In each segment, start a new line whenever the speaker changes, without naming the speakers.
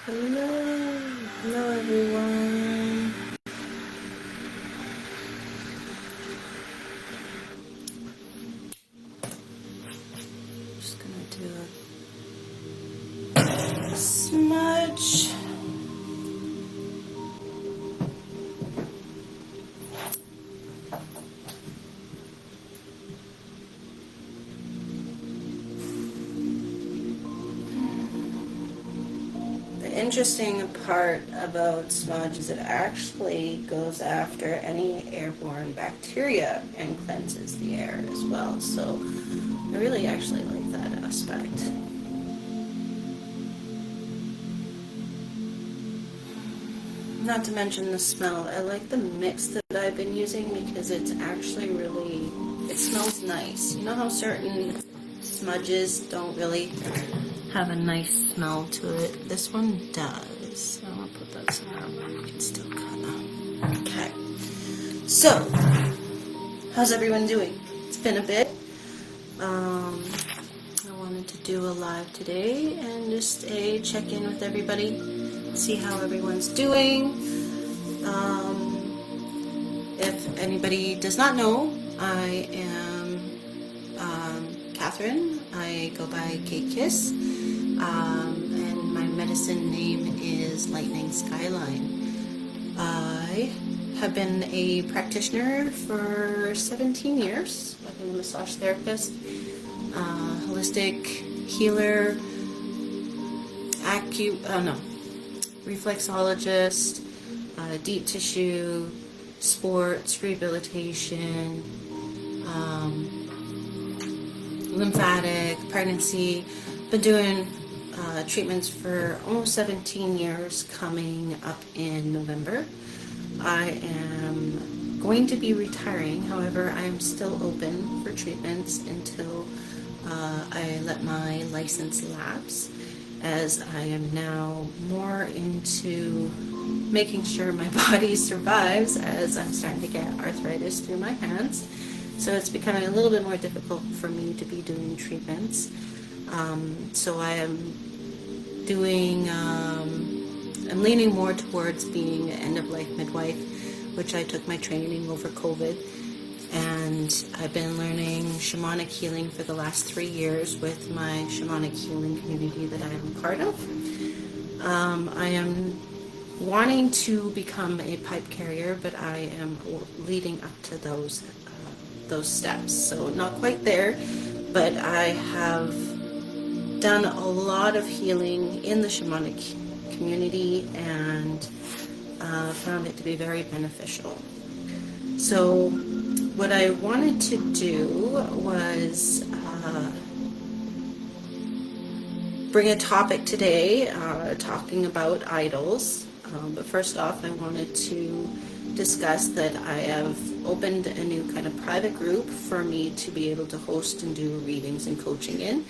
Hello, hello everyone. Just gonna do a smudge. The interesting part about smudge is it actually goes after any airborne bacteria and cleanses the air as well. So I really actually like that aspect. Not to mention the smell. I like the mix that I've been using because it's actually really, it smells nice. You know how certain smudges don't really have a nice smell to it? This one does. So I'll put that somewhere where you can still cut out. Okay. So, how's everyone doing? It's been a bit. I wanted to do a live today and just a check-in with everybody, see how everyone's doing. If anybody does not know, I am Catherine. I go by K-Kiss, and my medicine name is Lightning Skyline. I have been a practitioner for 17 years. I've been a massage therapist, holistic healer, reflexologist, deep tissue, sports, rehabilitation, lymphatic, pregnancy. Been doing treatments for almost 17 years, coming up in November. I am going to be retiring, however, I am still open for treatments until I let my license lapse, as I am now more into making sure my body survives, as I'm starting to get arthritis through my hands. So it's becoming a little bit more difficult for me to be doing treatments. So I am doing, I'm leaning more towards being an end-of-life midwife, which I took my training over COVID. And I've been learning shamanic healing for the last 3 years with my shamanic healing community that I am a part of. I am wanting to become a pipe carrier, but I am leading up to those steps. So not quite there, but I have done a lot of healing in the shamanic community and found it to be very beneficial. So what I wanted to do was bring a topic today, talking about idols. But first off, I wanted to discuss that I have opened a new kind of private group for me to be able to host and do readings and coaching in.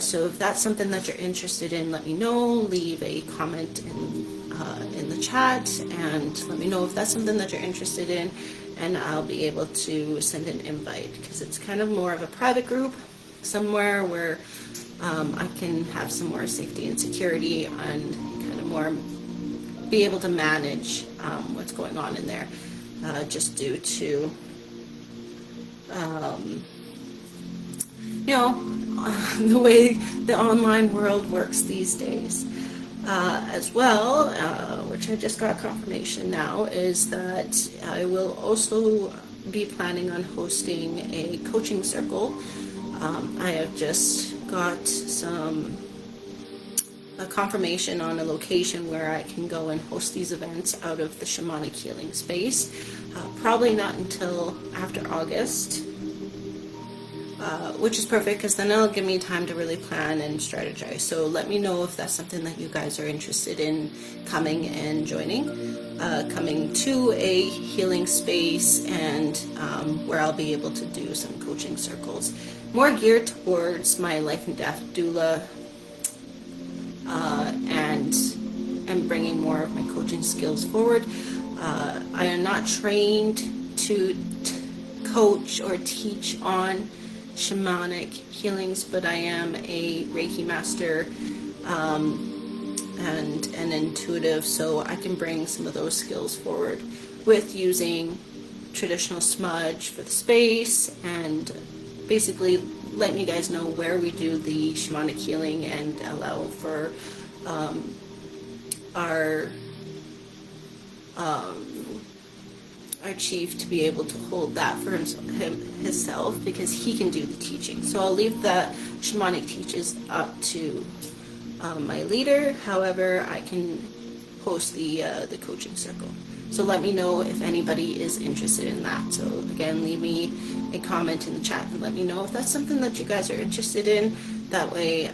So if that's something that you're interested in, let me know. Leave a comment in the chat and let me know if that's something that you're interested in, and I'll be able to send an invite, because it's kind of more of a private group, somewhere where I can have some more safety and security and kind of more be able to manage what's going on in there, just due to the way the online world works these days. As well, which I just got confirmation now, is that I will also be planning on hosting a coaching circle. I have just got a confirmation on a location where I can go and host these events out of the shamanic healing space. Probably not until after August, which is perfect, because then it'll give me time to really plan and strategize. So let me know if that's something that you guys are interested in coming and joining, coming to a healing space, and where I'll be able to do some coaching circles, more geared towards my life and death doula, and bringing more of my coaching skills forward. I am not trained to coach or teach on shamanic healings, but I am a Reiki master, and intuitive, so I can bring some of those skills forward with using traditional smudge for the space, and basically letting you guys know where we do the shamanic healing and allow for our chief to be able to hold that for himself, because he can do the teaching. So I'll leave the shamanic teaches up to my leader. However, I can host the coaching circle. So let me know if anybody is interested in that. So again, leave me a comment in the chat and let me know if that's something that you guys are interested in. That way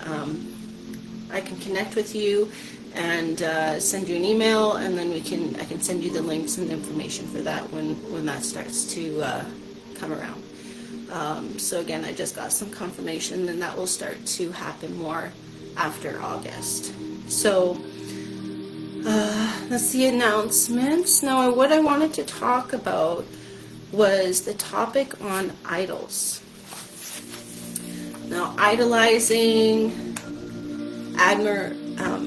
I can connect with you and send you an email, and then I can send you the links and information for that when that starts to come around. So again, I just got some confirmation, and that will start to happen more after August. So that's the announcements. Now, what I wanted to talk about was the topic on idols. Now, idolizing,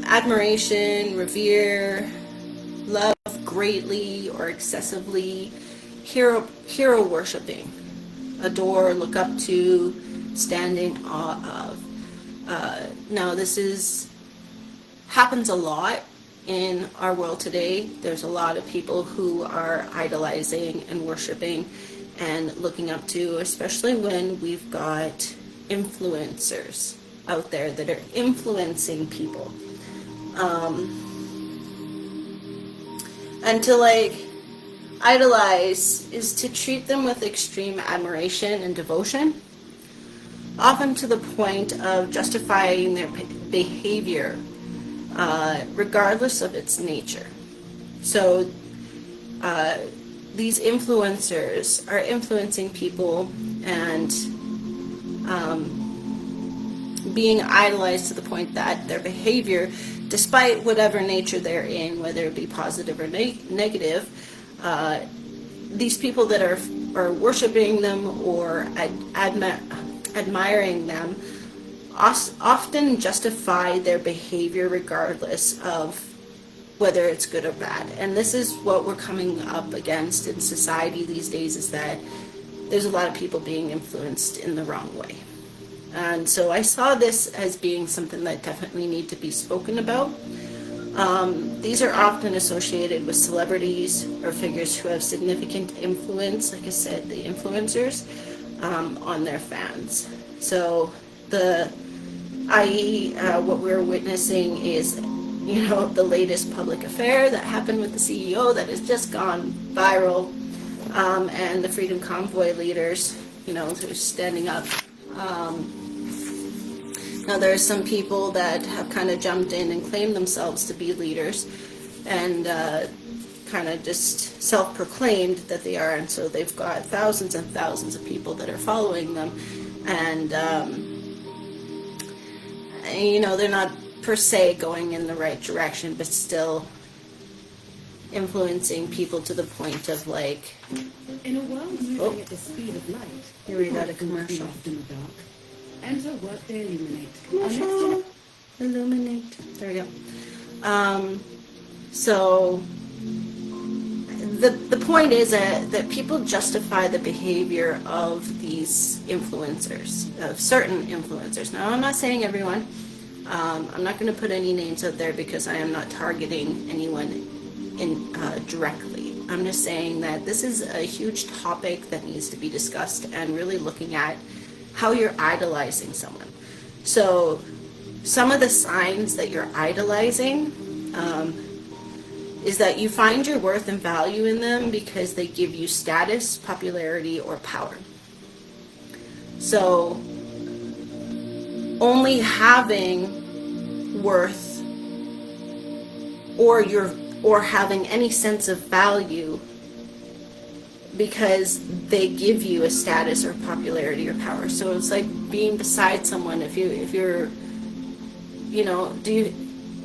admiration, revere, love greatly or excessively, hero worshiping, adore, look up to, stand in awe of. Now, this happens a lot in our world today. There's a lot of people who are idolizing and worshiping and looking up to, especially when we've got influencers out there that are influencing people. And to idolize is to treat them with extreme admiration and devotion, often to the point of justifying their behavior regardless of its nature. So these influencers are influencing people and being idolized to the point that their behavior, despite whatever nature they're in, whether it be positive or negative, these people that are worshiping them or admiring them often justify their behavior regardless of whether it's good or bad. And this is what we're coming up against in society these days, is that there's a lot of people being influenced in the wrong way. And so I saw this as being something that definitely need to be spoken about. These are often associated with celebrities or figures who have significant influence, like I said, the influencers, on their fans. So what we're witnessing is, the latest public affair that happened with the CEO that has just gone viral, and the Freedom Convoy leaders, who's standing up. Now there are some people that have kind of jumped in and claimed themselves to be leaders, and kind of just self-proclaimed that they are, and so they've got thousands and thousands of people that are following them, and they're not per se going in the right direction, but still influencing people to the point of
in a world moving at the speed of light,
here we got a commercial.
In the dark. Enter what they illuminate.
Commercial. Illuminate. There we go. So the point is that people justify the behavior of these influencers, of certain influencers. Now, I'm not saying everyone. I'm not going to put any names out there because I am not targeting anyone directly. I'm just saying that this is a huge topic that needs to be discussed, and really looking at how you're idolizing someone. So some of the signs that you're idolizing is that you find your worth and value in them because they give you status, popularity, or power. So only having worth or having any sense of value because they give you a status or popularity or power. So it's like being beside someone. If you're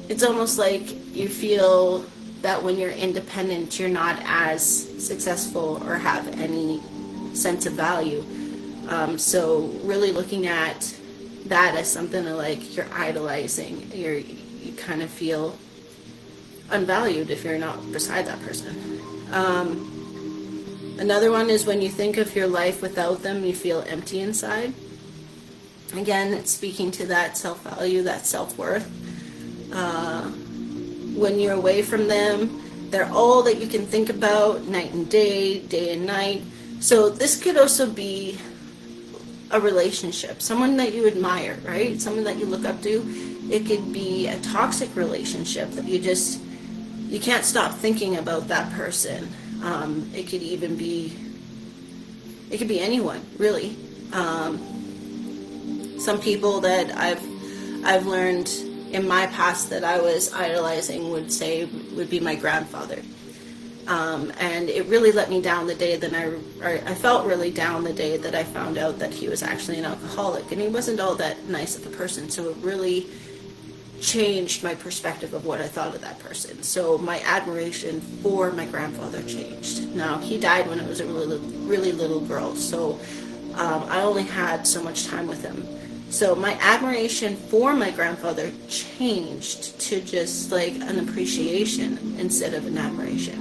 it's almost like you feel that when you're independent, you're not as successful or have any sense of value. So really looking at that as something like you're idolizing. You kind of feel unvalued if you're not beside that person. Another one is when you think of your life without them, you feel empty inside. Again, it's speaking to that self-value, that self-worth. When you're away from them, they're all that you can think about, night and day, day and night. So this could also be a relationship, someone that you admire, right? Someone that you look up to. It could be a toxic relationship that you can't stop thinking about that person. It could be anyone, really. Some people that I've learned in my past that I was idolizing would be my grandfather. And it really let me down the day that I felt really down the day that I found out that he was actually an alcoholic, and he wasn't all that nice of a person. So it really changed my perspective of what I thought of that person. So my admiration for my grandfather changed. Now, he died when I was a really little girl, so I only had so much time with him. So my admiration for my grandfather changed to just like an appreciation instead of an admiration.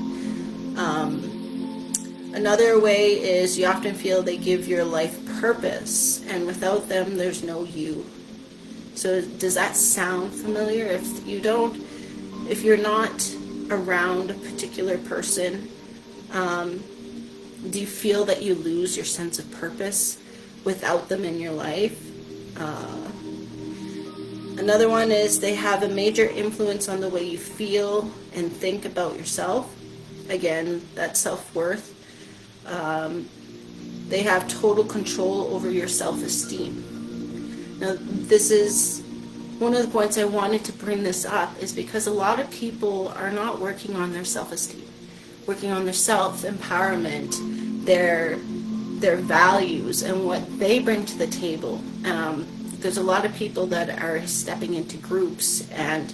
Another way is you often feel they give your life purpose, and without them, there's no you. So does that sound familiar? If you're not around a particular person, do you feel that you lose your sense of purpose without them in your life? Another one is they have a major influence on the way you feel and think about yourself. Again, that's self-worth. They have total control over your self-esteem. Now, this is one of the points I wanted to bring this up, is because a lot of people are not working on their self-esteem, working on their self-empowerment, their values and what they bring to the table. There's a lot of people that are stepping into groups and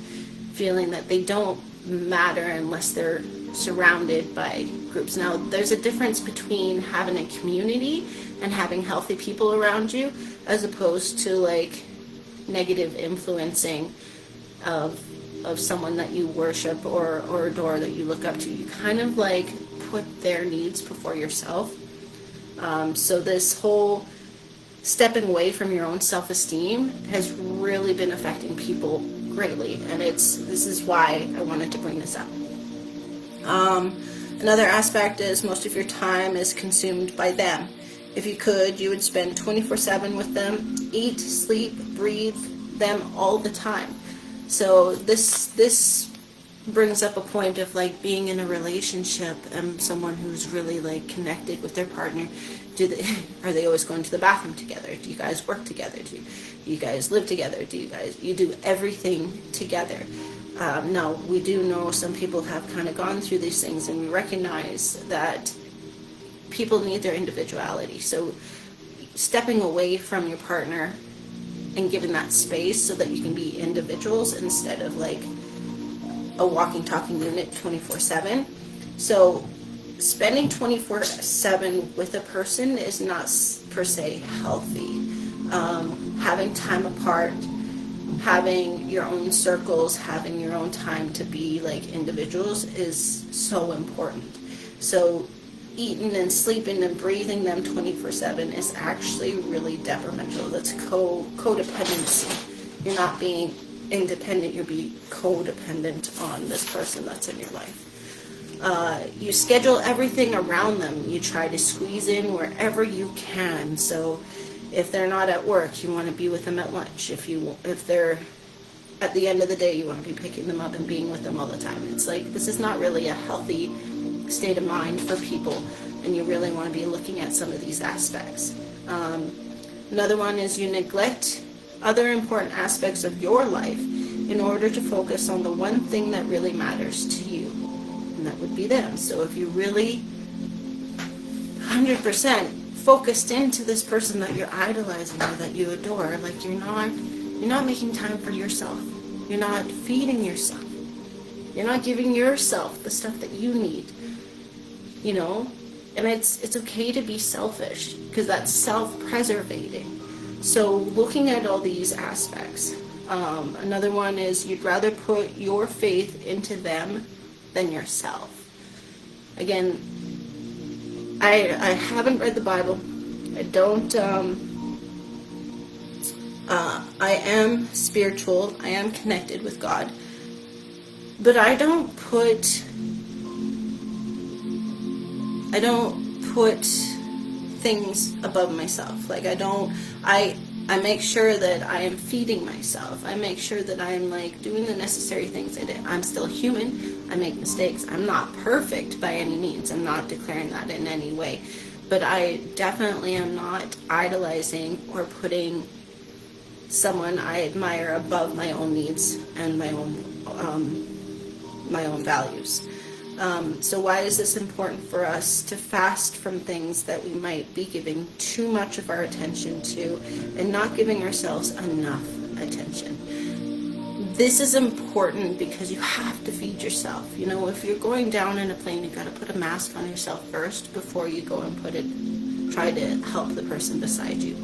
feeling that they don't matter unless they're surrounded by groups. Now, there's a difference between having a community and having healthy people around you, as opposed to like negative influencing of someone that you worship or adore, that you look up to. You kind of like put their needs before yourself. So this whole stepping away from your own self-esteem has really been affecting people greatly, and this is why I wanted to bring this up. Another aspect is most of your time is consumed by them. If you could, you would spend 24/7 with them, eat, sleep, breathe them all the time. So this brings up a point of like being in a relationship and someone who's really like connected with their partner. Are they always going to the bathroom together? Do you guys work together? Do you guys live together? You do everything together? Now, we do know some people have kind of gone through these things, and we recognize that people need their individuality. So stepping away from your partner and giving that space so that you can be individuals instead of like a walking, talking unit 24/7. So spending 24/7 with a person is not per se healthy. Having time apart, having your own circles, having your own time to be like individuals is so important. So eating and sleeping and breathing them 24/7 is actually really detrimental. That's codependency. You're not being independent, you're being codependent on this person that's in your life. You schedule everything around them. You try to squeeze in wherever you can. So if they're not at work, you want to be with them at lunch. If they're at the end of the day, you want to be picking them up and being with them all the time. It's like, this is not really a healthy state of mind for people, and you really want to be looking at some of these aspects. Another one is you neglect other important aspects of your life in order to focus on the one thing that really matters to you, and that would be them. So if you really 100% focused into this person that you're idolizing or that you adore, like you're not making time for yourself. You're not feeding yourself. You're not giving yourself the stuff that you need. You know, and it's okay to be selfish, because that's self-preservating. So looking at all these aspects, Another one is you'd rather put your faith into them than yourself. Again, I haven't read the Bible. I don't, I am spiritual. I am connected with God. But I don't put things above myself. Like I make sure that I am feeding myself. I make sure that I'm like doing the necessary things. I'm still human. I make mistakes. I'm not perfect by any means. I'm not declaring that in any way. But I definitely am not idolizing or putting someone I admire above my own needs and my own values. So why is this important for us to fast from things that we might be giving too much of our attention to and not giving ourselves enough attention? This is important because you have to feed yourself. You know, if you're going down in a plane, you've got to put a mask on yourself first before you go and try to help the person beside you.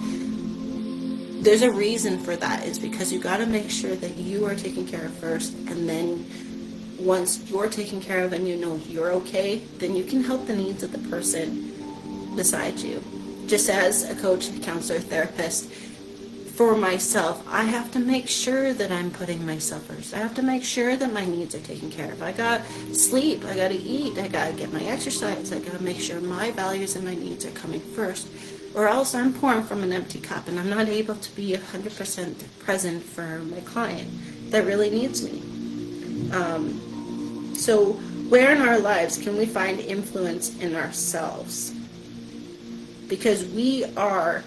There's a reason for that. Is because you got to make sure that you are taken care of first, and then once you're taken care of and you know you're okay, then you can help the needs of the person beside you. Just as a coach, counselor, therapist, for myself, I have to make sure that I'm putting myself first. I have to make sure that my needs are taken care of. I got sleep, I got to eat, I got to get my exercise, I got to make sure my values and my needs are coming first, or else I'm pouring from an empty cup and I'm not able to be 100% present for my client that really needs me. So where in our lives can we find influence in ourselves? Because we are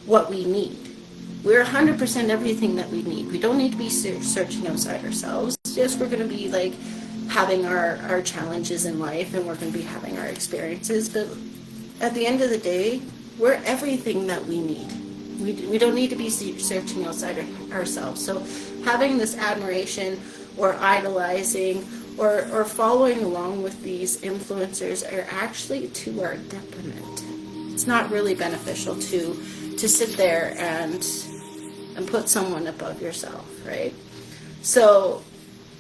what we need. We're 100% everything that we need. We don't need to be searching outside ourselves. Yes, we're going to be like having our challenges in life, and we're going to be having our experiences. But at the end of the day, we're everything that we need. We don't need to be searching outside ourselves. So having this admiration or idolizing or following along with these influencers are actually to our detriment. It's not really beneficial to sit there and put someone above yourself, right? So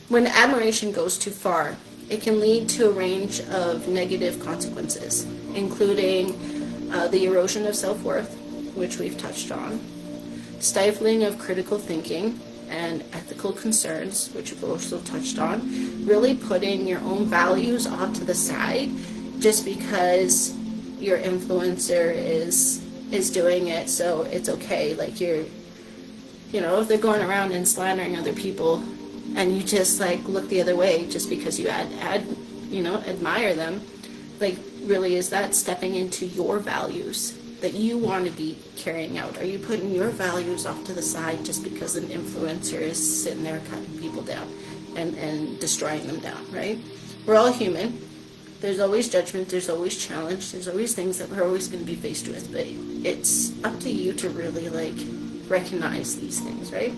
when admiration goes too far, it can lead to a range of negative consequences, including the erosion of self-worth, which we've touched on, stifling of critical thinking and ethical concerns, which we've also touched on, really putting your own values off to the side just because your influencer is doing it, so it's okay. Like if they're going around and slandering other people and you just like look the other way just because you admire them, like really, is that stepping into your values that you want to be carrying out? Are you putting your values off to the side just because an influencer is sitting there cutting people down and destroying them down, right? We're all human. There's always judgment, there's always challenge, there's always things that we're always going to be faced with, but it's up to you to really recognize these things, right?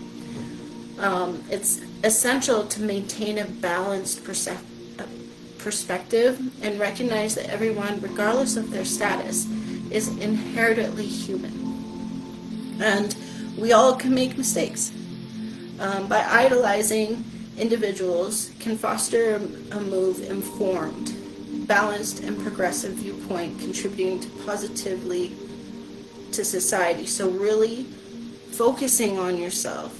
It's essential to maintain a balanced perspective and recognize that everyone, regardless of their status, is inherently human. And we all can make mistakes. By idolizing individuals can foster a move informed, balanced, and progressive viewpoint, contributing positively to society. So really focusing on yourself.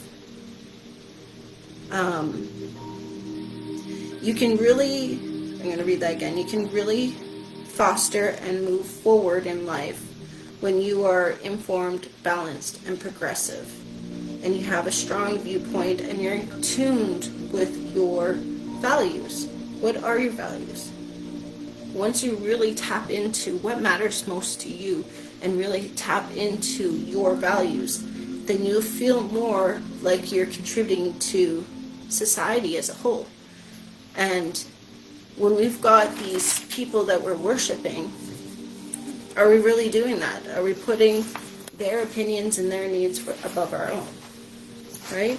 You can really, I'm going to read that again, you can really foster and move forward in life when you are informed, balanced, and progressive, and you have a strong viewpoint and you're tuned with your values. What are your values? Once you really tap into what matters most to you and really tap into your values, then you'll feel more like you're contributing to society as a whole. And when we've got these people that we're worshiping, are we really doing that? Are we putting their opinions and their needs above our own? Right?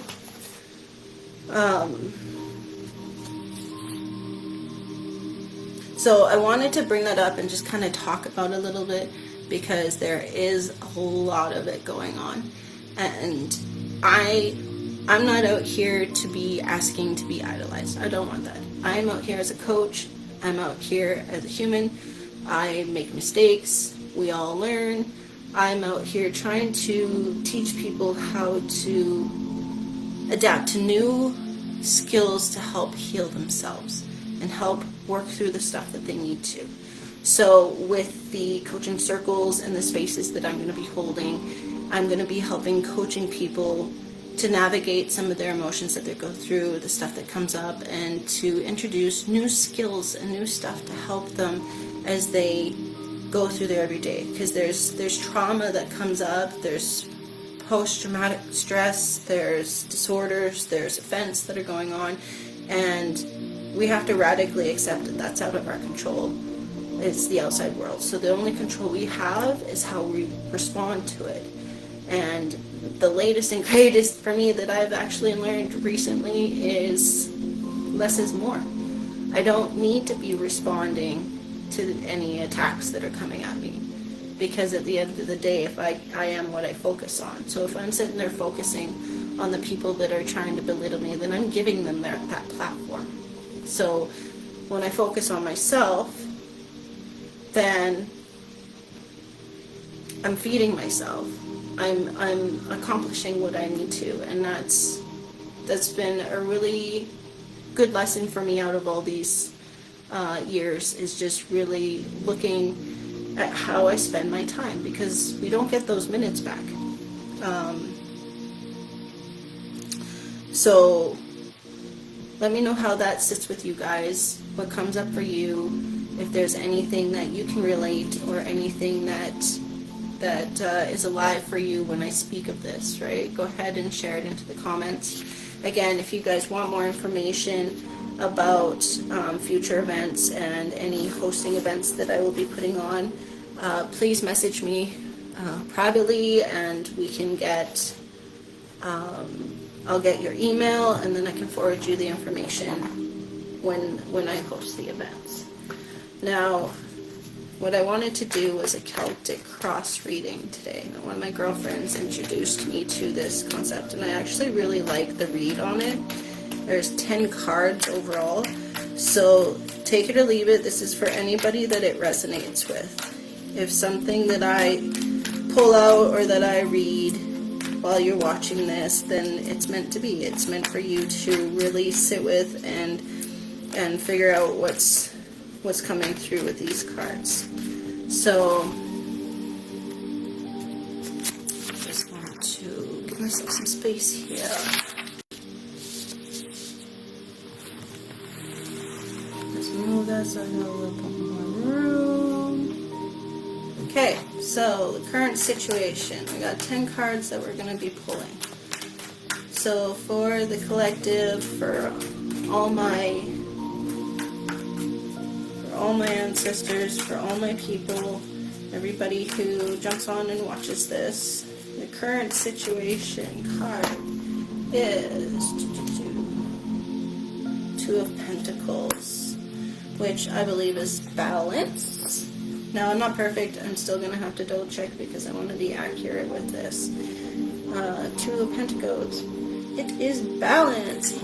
So I wanted to bring that up and just kind of talk about it a little bit, because there is a whole lot of it going on. And I I'm not out here to be asking to be idolized. I don't want that. I'm out here as a coach. I'm out here as a human. I make mistakes. We all learn. I'm out here trying to teach people how to adapt to new skills to help heal themselves and help work through the stuff that they need to. So with the coaching circles and the spaces that I'm going to be holding, I'm going to be helping coaching people to navigate some of their emotions that they go through, the stuff that comes up, and to introduce new skills and new stuff to help them as they go through their everyday. Because there's trauma that comes up, there's post-traumatic stress, there's disorders, there's events that are going on, and we have to radically accept that that's out of our control. It's the outside world. So the only control we have is how we respond to it. And the latest and greatest for me that I've actually learned recently is less is more. I don't need to be responding to any attacks that are coming at me, because at the end of the day, if I am what I focus on. So if I'm sitting there focusing on the people that are trying to belittle me, then I'm giving them that platform. So when I focus on myself, then I'm feeding myself. I'm accomplishing what I need to, and that's been a really good lesson for me out of all these years, is just really looking at how I spend my time, because we don't get those minutes back. So let me know how that sits with you guys, what comes up for you, if there's anything that you can relate or anything that is alive for you when I speak of this, right? Go ahead and share it into the comments. Again, if you guys want more information about future events and any hosting events that I will be putting on, please message me privately, and we can get, I'll get your email, and then I can forward you the information when I host the events. Now, what I wanted to do was a Celtic cross reading today. One of my girlfriends introduced me to this concept, and I actually really like the read on it. There's 10 cards overall, so take it or leave it. This is for anybody that it resonates with. If something that I pull out or that I read while you're watching this, then it's meant to be. It's meant for you to really sit with and figure out what's coming through with these cards. So just want to give myself some space here. Just move that so I got a little bit more room. Okay, so the current situation. We got 10 cards that we're going to be pulling. So for the collective, for all my ancestors, for all my people, everybody who jumps on and watches this, the current situation card is Two of Pentacles, which I believe is balance. Now, I'm not perfect. I'm still going to have to double check because I want to be accurate with this. Two of Pentacles. It is balance.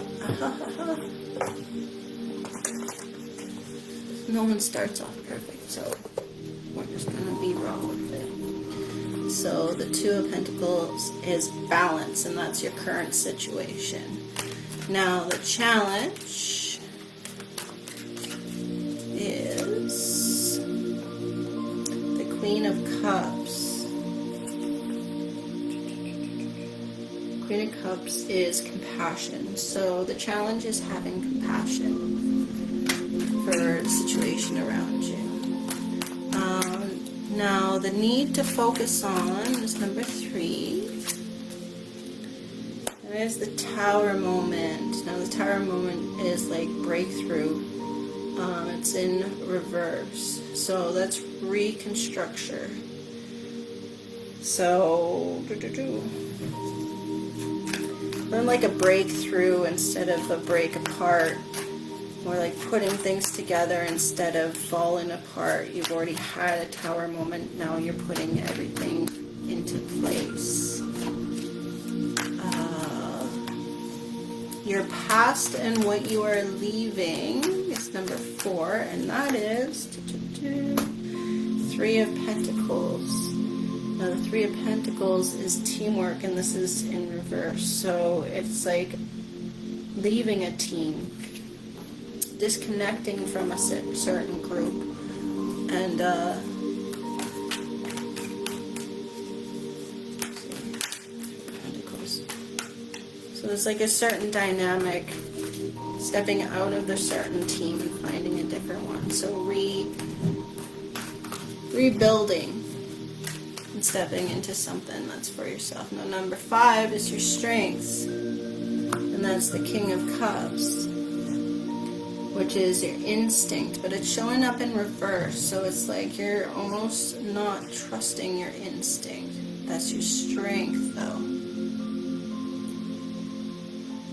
No one starts off perfect, so we're just going to be raw with it. So the Two of Pentacles is balance, and that's your current situation. Now the challenge is the Queen of Cups. Queen of Cups is compassion. So the challenge is having compassion for the situation around you. Now the need to focus on is number 3. And there's the Tower moment. Now the Tower moment is like breakthrough. It's in reverse. So that's reconstruction. So then like a breakthrough instead of a break apart. More like putting things together instead of falling apart. You've already had a Tower moment. Now you're putting everything into place. your past and what you are leaving is number 4, and that is 3 of Pentacles. Now the 3 of Pentacles is teamwork, and this is in reverse. So it's like leaving a team, disconnecting from a certain group, and so there's like a certain dynamic, stepping out of the certain team and finding a different one. So rebuilding and stepping into something that's for yourself. Now number 5 is your strengths, and that's the King of Cups, which is your instinct, but it's showing up in reverse. So it's like you're almost not trusting your instinct. That's your strength though.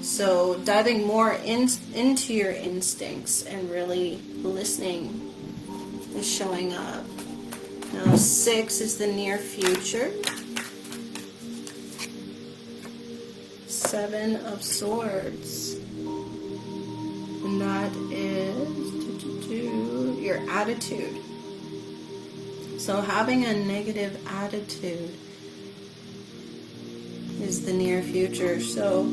So diving more into your instincts and really listening is showing up. Now 6 is the near future. 7 of Swords. And that is your attitude. So having a negative attitude is the near future. So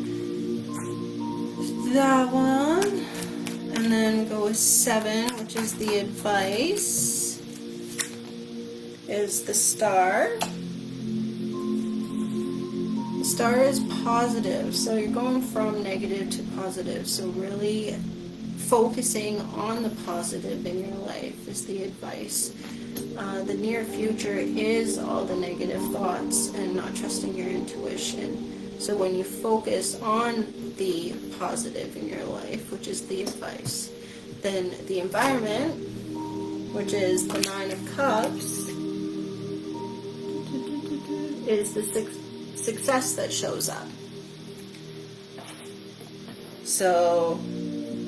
that one. And then go with 7, which is the advice, is the Star. The Star is positive, so you're going from negative to positive. So really focusing on the positive in your life is the advice. The near future is all the negative thoughts and not trusting your intuition. So when you focus on the positive in your life, which is the advice, then the environment, which is the 9 of Cups, is the success that shows up. So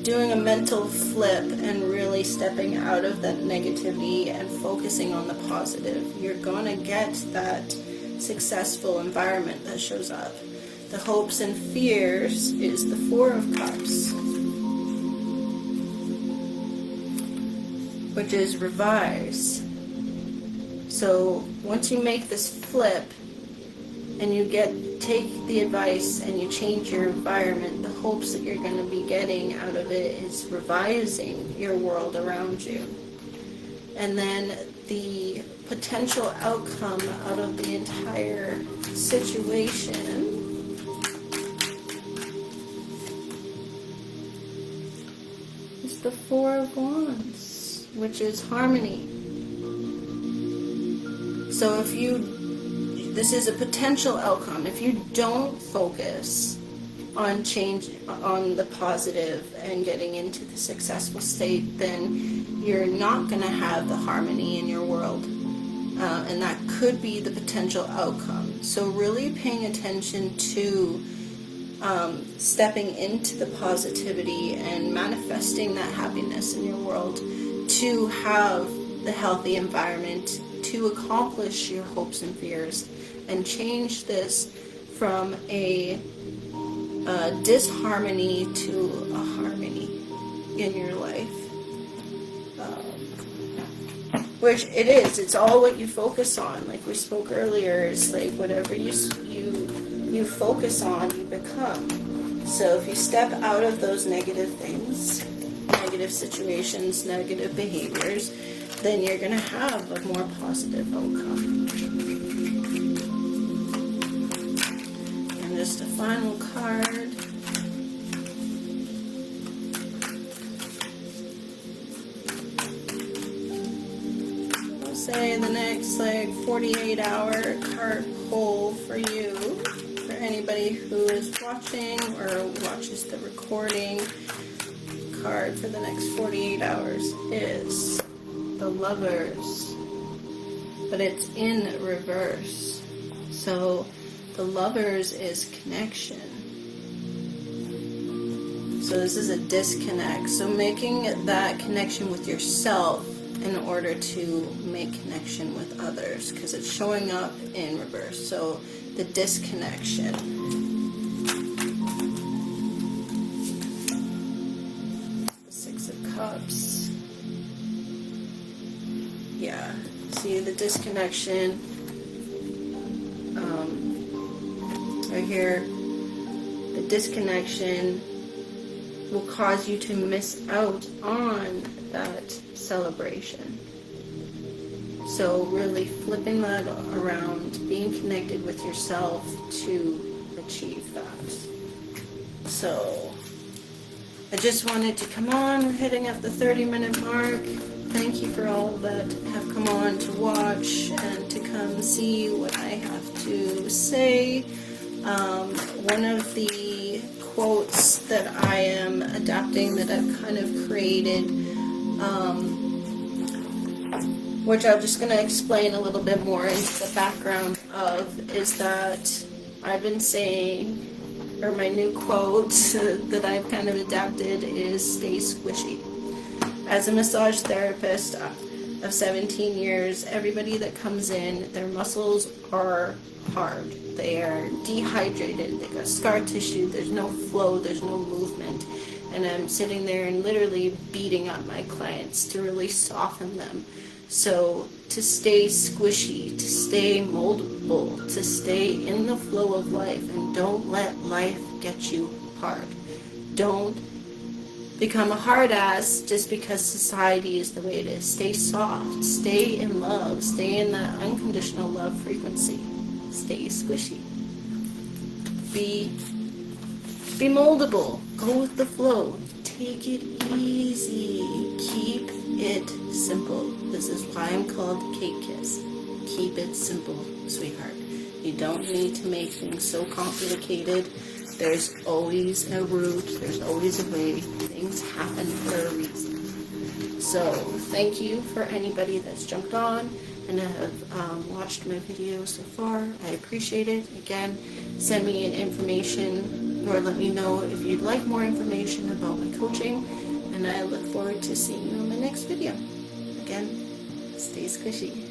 doing a mental flip and really stepping out of that negativity and focusing on the positive, you're going to get that successful environment that shows up. The hopes and fears is the 4 of Cups, which is revise. So once you make this flip and you take the advice and you change your environment, the hopes that you're going to be getting out of it is revising your world around you. And then the potential outcome out of the entire situation is the 4 of Wands, which is harmony. So this is a potential outcome. If you don't focus on change, on the positive and getting into the successful state, then you're not going to have the harmony in your world. And that could be the potential outcome. So really paying attention to stepping into the positivity and manifesting that happiness in your world to have the healthy environment to accomplish your hopes and fears and change this from a disharmony to a harmony in your life. Which it is. It's all what you focus on. Like we spoke earlier, it's like whatever you focus on, you become. So if you step out of those negative things, negative situations, negative behaviors, then you're going to have a more positive outcome. And just a final card. I'll say the next 48-hour card pull for you, for anybody who is watching or watches the recording. Card for the next 48 hours is the Lovers, but it's in reverse. So the Lovers is connection. So this is a disconnect. So making that connection with yourself in order to make connection with others, because it's showing up in reverse. So the disconnection. stops. Yeah, see the disconnection right here. The disconnection will cause you to miss out on that celebration. So really flipping that around, being connected with yourself to achieve that. So I just wanted to come on. We're hitting up the 30-minute mark. Thank you for all that have come on to watch and to come see what I have to say. One of the quotes that I am adapting, that I've kind of created, which I'm just going to explain a little bit more into the background of, is that I've been saying, or my new quote that I've kind of adapted is, stay squishy. As a massage therapist of 17 years, everybody that comes in, their muscles are hard. They are dehydrated, they got scar tissue, there's no flow, there's no movement. And I'm sitting there and literally beating up my clients to really soften them. So to stay squishy, to stay moldable, to stay in the flow of life, and don't let life get you hard. Don't become a hard ass just because society is the way it is. Stay soft, stay in love, stay in that unconditional love frequency. Stay squishy. Be moldable. Go with the flow. Take it easy. Keep it simple. This is why I'm called Cake Kiss. Keep it simple, sweetheart. You don't need to make things so complicated. There's always a route. There's always a way. Things happen for a reason. So thank you for anybody that's jumped on and have watched my video so far. I appreciate it. Again, send me an information or let me know if you'd like more information about my coaching, and I look forward to seeing you in my next video. Again, stay squishy.